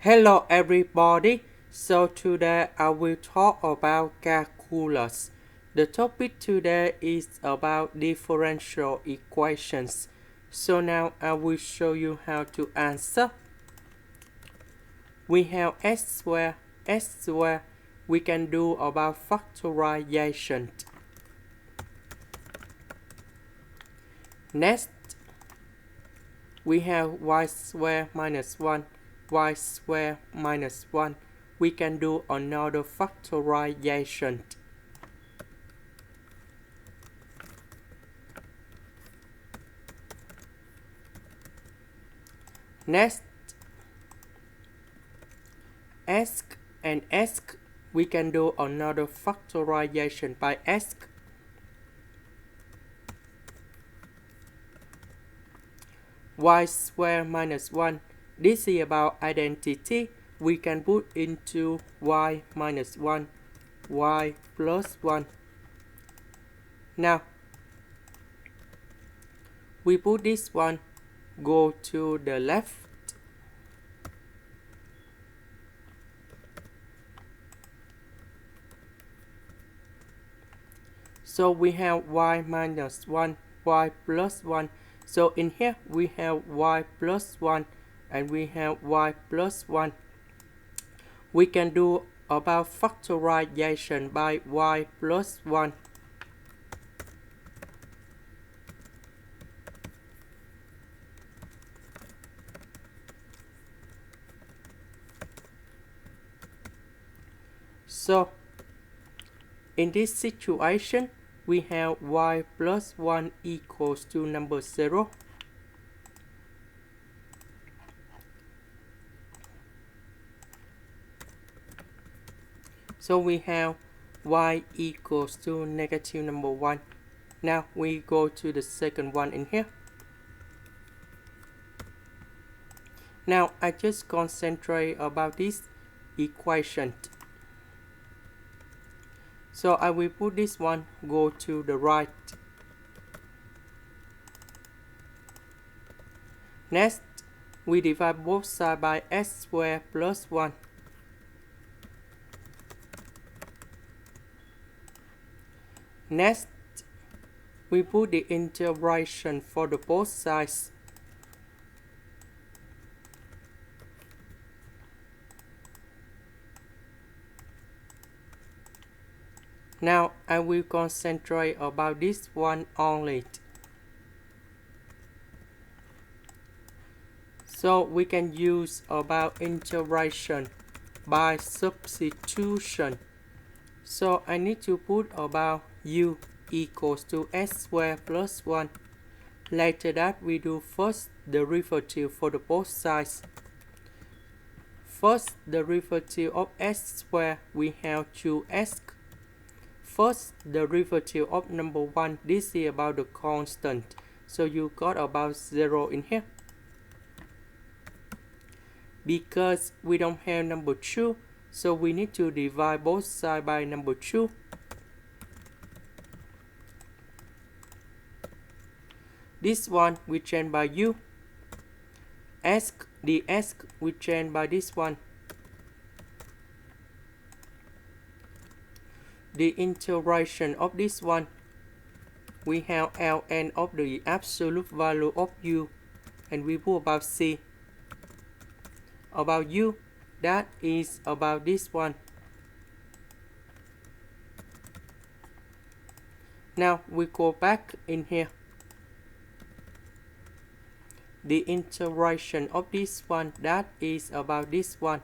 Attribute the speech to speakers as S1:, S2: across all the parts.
S1: Hello everybody, so today I will talk about calculus. The topic today is about differential equations. So now I will show you how to answer. We have x squared, we can do about factorization. Next, we have y squared minus 1. Y squared minus 1. We can do another factorization. Next, x and x, we can do another factorization by x. Y squared minus 1. This is about identity. We can put into y minus 1, y plus 1. Now, we put this one, go to the left. So we have y minus 1, y plus 1. So in here we have y plus 1 and we have y plus 1. We can do about factorization by y plus 1. So in this situation, we have y plus 1 equals to number 0. So we have y equals to negative number 1. Now we go to the second one in here. Now I just concentrate about this equation. So I will put this one, go to the right. Next, we divide both sides by x squared plus 1. Next, we put the integration for the both sides. Now I will concentrate about this one only. So we can use about integration by substitution. So I need to put about u equals to x squared plus 1. Later that we do first derivative for the both sides. First derivative of x squared, we have 2x. First derivative of number 1, this is about the constant. So you got about 0 in here. Because we don't have number 2, so we need to divide both sides by number 2. This one we change by u. The x we change by this one. The integration of this one, we have ln of the absolute value of u, and we put about c. About u, that is about this one. Now we go back in here. The integration of this one, that is about this one.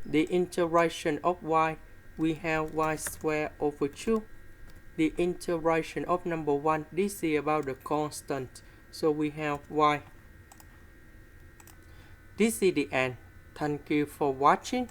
S1: The integration of y, we have y squared over 2. The integration of number 1, this is about the constant. So we have y. This is the end. Thank you for watching.